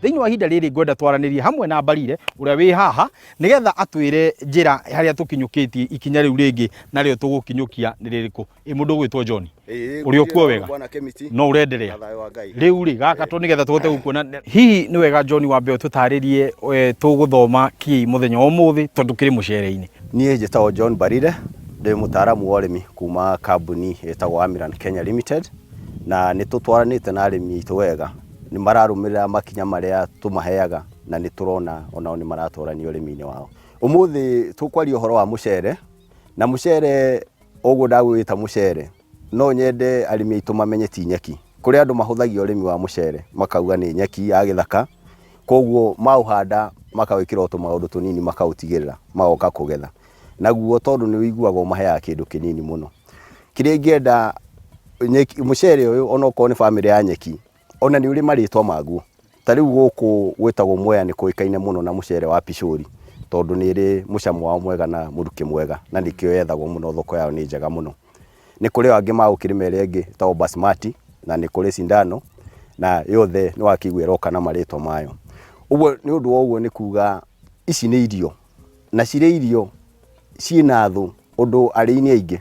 Thiini wa ihinda riri ngwenda twaranirie hamwe na Mbarire uria wi haha nigetha atwire njira haria tukinyukitie ikinya riu ringi na rio tugukinyukia ni ririku. Mundu gwitwo John uri okuo wega no urenderea riu ri gaka tu nigetha tuhote gukuona hihi ni wega John wambe tutaririe tuguthoma ki muthenya umuthi tondu kiri mucere-ini. Nie njitagwo John Mbarire ndi mutaaramu wa urimi kuma kambuni etagwo Amiran Kenya Limited, na nitutwaranite na arimi itu wega ni mararumirira makinya maria tumaheaga na ni turona onao ni maratorania urimi-ini wao. Umuthi tukwaria uhoro wa mucere, na mucere uguo ndagwita mucere no nyende arimi itu mamenye ti nyeki. Kuri andu mahuthagia urimi wa mucere makauga ni nyeki ya githaka, koguo mauhanda makawikira maundu tunini makautigirira magoka kugetha. Naguo tondu ni wiguaga maheaga kindu kinini muno. Kiria ngenda mucere uyu onoko ni family ya nyeki ona ni uri maritwa maguo. Tariu guku gwitagwo Mwea ni kuikaine muno na mucere wa Pishori tondu ni ri mucamo wa mwega na muruki mwega, na nikio yethagwo muno thoko yao ni njega muno. Ni kuri angi magukirima iri ingi tawo basmati na ni kuri sindano, na yothe ni wakigwira kana maritwa mayo. Uguo ni undu woguo ni kuga ici ni irio, na cire irio ciina thu undu ari-ini aingi.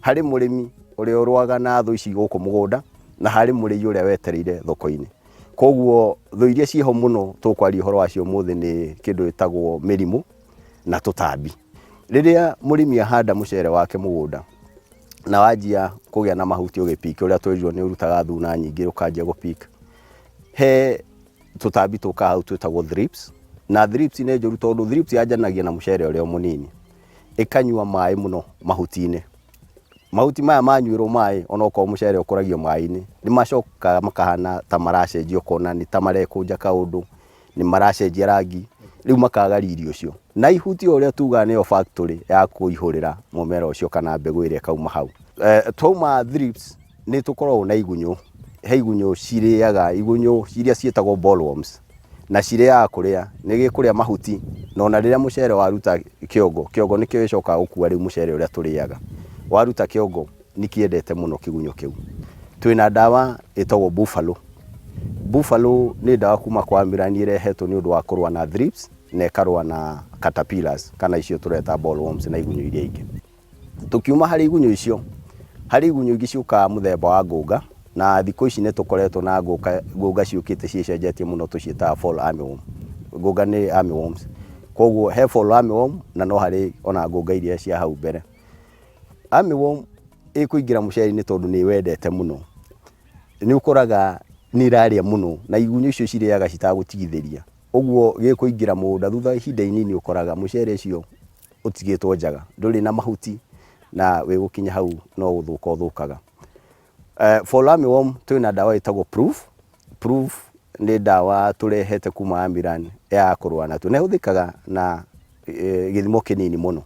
Hari murimi uri urwaga na thu ici guku mugunda na hari muri uria wetereire thoko-ini. Koguo thu iria ciho muno tukwaria horo wacio muthi ni kindu itagwo mirimu na tutambi. Riria murimi ahanda mucere wake mugunda na wajia kugia na mahuti ugipika uria twijwo ni urutaga thuna nyingi ukanjia gupika, he tutambi tuka hau twitagwo thrips, na thrips ni njuru tondu thrips yanjanagia na mucere uria munini ikanyua mai muno mahuti-ini. Mahuti maya manyuirwo mai onoko mucere ukuragio mai-ini ni macoka makahana ta maracenjio kona ni ta marekunja kaundu ni maracenjia rangi, riu makaga irio cio. Na ihuti uria tuga ni o factory ya kuihurira mumera ucio kana mbegu iria kauma hau. Twauma thrips ni tukoragwo na igunyu, he igunyu ciriaga igunyu iria cietagwo bollworms, na ciriaga kuria ni gikuria mahuti no na riria mucere waruta kiongo nikio icoka gukua riu mucere uria turiaga. Waruta kiongo nikiendete muno kigunyu kiu. Twina dawa etagwo buffalo ni dawa kuma kwa Amiran irehetwo ni undu wa kurwa na thrips na ikarwa na caterpillars kana icio tureta bollworms na igunyu iria ingi. Tukiuma hari igunyu icio, hari igunyu ingi ciuka muthemba wa ngũnga, na thikũ ici ni tukoretwo na ngũnga ciukite cicenjetie muno tucieta fall armyworm. Ngũnga ni armyworms, koguo he fall armyworm na no hari ona ngũnga iria cia hau mbere. Armyworm ikuingira mucere-ini tondu ni wendete muno, ni ukoraga ni iraria muno na igunyu icio ciriaga citagutigithiria. Uguo gikuingira mugunda thutha ihinda inini ukoraga mucere icio utigitwo njaga, nduri na mahuti na we gukinya hau no guthuka uthukaga. For armyworm twina dawa itagwo proof ni dawa turehete kuma Amiran ya kurwa na tu, na huthikaga na githimo kinini muno.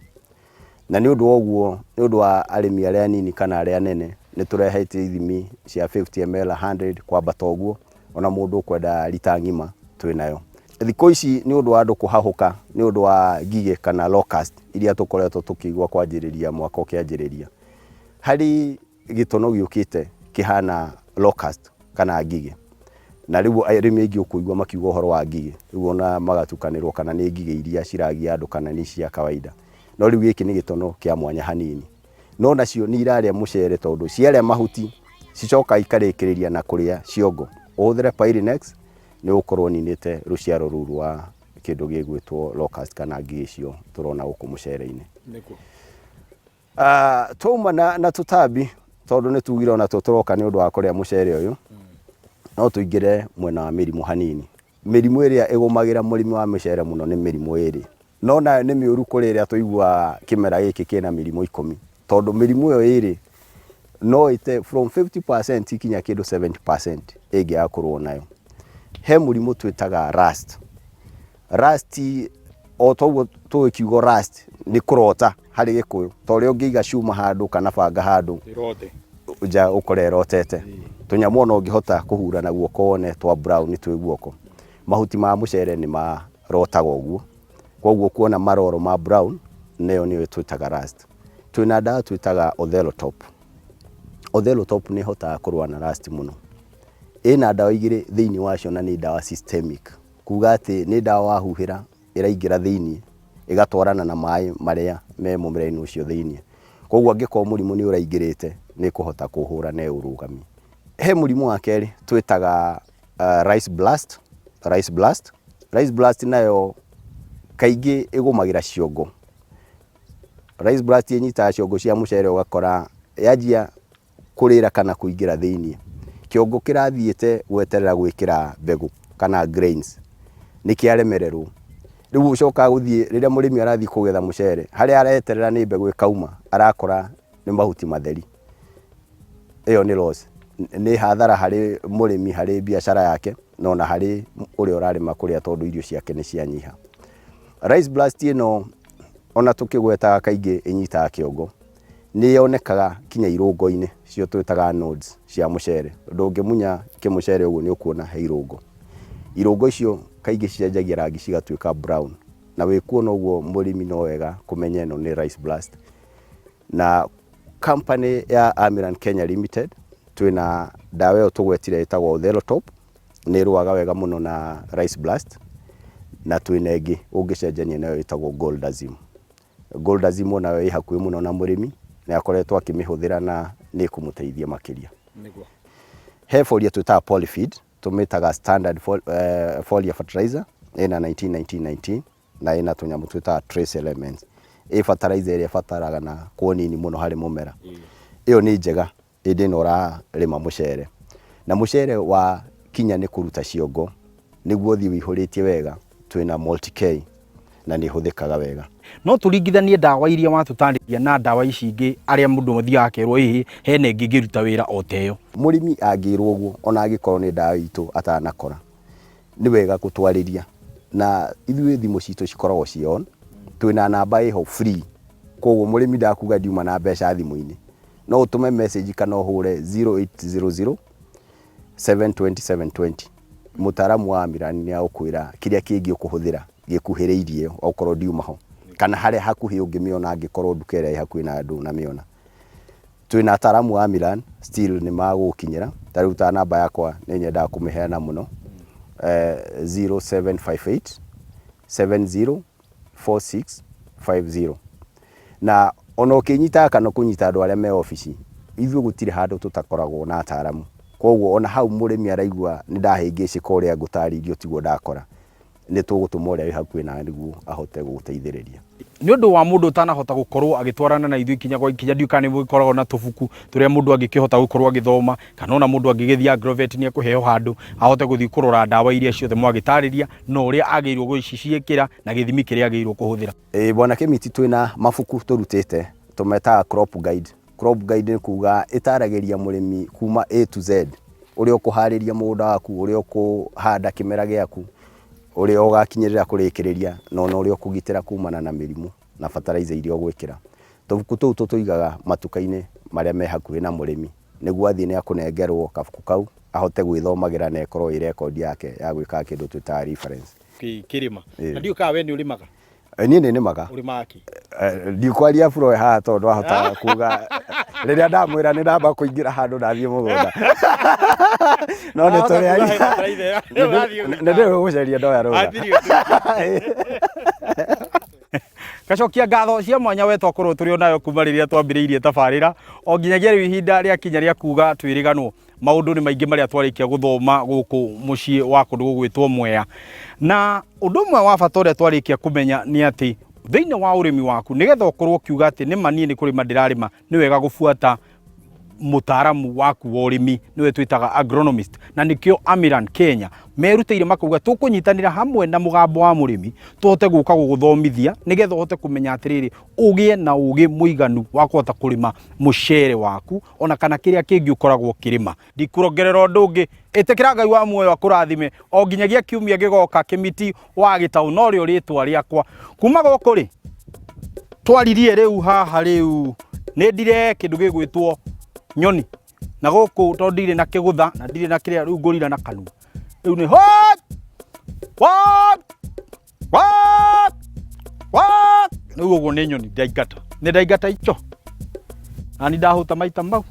Na ni undu woguo ni undu wa arimi aria nini kana aria nene ni turehete ithimi cia 50 ml 100 kwa batoguo, ona mundu kwenda lita ngima twinayo. Thikũ ici ni undu wa andu kuhahuka ni undu wa ngigĩ kana locust iria tukoretwo tukigwa kwanjiriria mwaka ukianjiriria. Hari gitono giukite kihana locust kana ngigĩ, na riu arimi aingi ukuigwa makiuga horo wa ngigĩ, riu ona magatukanirwo kana ni ngigĩ iria ciragia andu kana ni cia kawaida. No riu giki ni gitono kia mwanya hanini, no nacio ni iraria mucere tondu ciaria mahuti cicoka ikarikiriria na kuria ciongo. Uthire Pyrenex ni ukorwo ninite ruciaro ruru wa kindu gigwitwo locust kana ngigĩ cio turona guku mucere-ini. Tuma na tutambi tondu ni tugire ona turoka ni undu wa kuria mucere uyu, no tuingire mwena wa mirimu hanini. Mirimu iria igumagira murimi wa mucere muno ni mirimu iri, no na ni miuru kuri iria tuigua kimera giki kina mirimu 10, tondu mirimu iyo iri no ite from 50% ikinya kindu 70% igi akurwo nayo. He murimu twitaga rust o toguo tugikiugo rust ni kurota hari gikuyu tori ungiiga cuma handu kana banga handu irote uja ukore rotete tunyamu no ngihota kuhura na guoko one twa brown twi guoko. Mahuti ma mucere ni marotaga uguo, koguo kuona maroro ma brown neyo ni twitaga rust. Twina dawa twitaga Othello top ni hota kurwa na rust muno. Ina dawa igire thiini wacio na ni dawa systemic kuga ati ni ndawa wahuhira iraingira thiini igatwarana na mai maria me mumera-ini ucio thiini koguo angiko murimu ni uraingirite ni kuhota kuhura na urugami. He murimu wa keri twitaga rice blast nayo kaingi igumagira ciongo. Rice blast inyita ciongo cia mucere ugakora yajia kurira kana kuingira thiini kiongo kirathiite gweterera gwikira mbegu kana grains ni kiaremererwo. Riu ucoka guthie riria murimi arathi kugetha mucere haria areterera ni mbegu ikauma arakora ni mahuti matheri. Iyo ni loss, ni hathara hari murimi hari biashara yake nona hari uri urarima kuria tondu irio ciake ni cianyiha. Rice blast ino ona tukigweta kaingi inyita kiongo ni yonekaga kinya irungo-ini cio twitaga nodes cia mucere. Ndungimunya kimucere uguo ni ukuona he irungo. Irungo icio kaingi cianjagia rangi cigatuika brown na wikuona uguo murimi no wega kumenya ino ni rice blast. Na company ya Amiran Kenya Limited twina dawa yo tugwetire itagwo Thelotop ni ruaga wega muno na rice blast, na twina ingi ungicenjania nayo itagwo Goldazim nayo i hakuhi muno na murimi na akoretwo akimihuthira na ni kumuteithia makiria. He foliar twita polyfeed tumitaga standard foliar fertilizer ina 19 na ina tunyamu twita trace elements. Fertilizer iria fataraga na kuonini muno hari mumera. Iyo ni njega indi nora rima mucere. Na mucere wa kinya ni kuruta ciongo niguo thi wihuritie wega twina multi-K na ni huthikaga wega. No turingithanie dawa iria watutandithia na dawa ici ingi aria mundu muthia akerwo hihi hene ingi ngiruta wira oteyo. Murimi angirwo uguo ona angikorwo ni dawa itu atanakora ni wega gutwariria na ithuĩ thimu citu cikoragwo cion twina namba iho free koguo murimi ndakuga ndiuma na mbeca thimu-ini no utume message kana uhure 0800 720 mutaramu wa Amiran ni aukwira kiria kingi ukuhuthira gikuhiriirie okorwo ndiuma ho kana hare hakuhi ungimiona angikorwo ndukere ya hakuhi na andu na miona. Twina ataramu wa Amiran still ni magukinyira taruta namba yakwa ni nyenda kumiheana muno 0758 704650 na ono kinyita kana kunyita andu aria me office ithu gutire handu tutakoragwo na ataramu koguo ona hau murimi araigua ni ndahingici koria ngutaririo tiguo ndakora ni tugutuma uria wi hakuhi na niguo ahote guguteithiriria. Ni undu wa mundu utanahota gukorwo agitwarana na ithu ikinya gwa ikinya ndiuka ni gukoragwo na tubuku turia mundu angikihota gukorwo agithoma kana ona mundu angigithia agrovet ni akuheo handu ahote guthii kurora dawa iria ciothe mwagitariria no uria agirwo guciciikira na githimi kiria agirwo kuhuthira. Bwana Kimiti twina mabuku turutite tumeta crop guide. Crop guide ni kuga itaragiria murimi kuma A to Z uria ukuhariria mugunda waku uria ukuhanda kimera giaku uria ugakinyirira kurikiriria no uria ukugitira kumana na mirimu na fertilizer iria ugwikira. Tubuku tuu tutuigaga matuka-ini maria me hakuhi na murimi niguo athii ni akunengerwo kabuku kau ahote gwithomagira na ikorwo i record yake ya gwika kindu twita reference. Kirima na ndiuka we ni ulimaga ni nimaga ulimaki ndikwaria bro ha tondu ahota kuga riria ndamwira ni ndamba kuingira handu ndathie mugunda no ni tore na ndio guceria ndoya roga Kacokia ngatho cia mwanya wetwa korwo turi onayo kuma riria twambiriirie tabarira o nginyagia riu ihinda ria kinya ria kuga twiriganwo maundu ni maingi maria twarikia guthoma guku mucii wa kundu gugwitwo Mwea. Na undu mwe wa bata uria twarikia kumenya ni ati thiini wa urimi waku nigetha ukorwo kiuga ati ni manie ni kurima ndirarima ni wega gufuata mutaramu waku wa urimi niwe twitaga agronomist na nikio Amiran Kenya merutire makuga tukunyitanira hamwe na mugambo wa murimi tuhote guka guguthomithia nigetha uhote kumenya atiriri ugie na ugi muiganu wa kuhota kurima mucere waku ona kana kiria kingi ukoragwo kirima. Ndikurongerera undu ungi itikira Ngai wa muoyo akurathime o nginyagia kiumia gigoka Kimiti wa Gitau no rio ritwa riakwa kuma goku ri twaririe riu haha riu ni ndire kindu gigwitwo nyoni na guku to ndire na kigutha na ndire na kiria riu ngurira na kanua riu ni what riu uguo ni nyoni ndaigata icho na ni ndahuta maita mau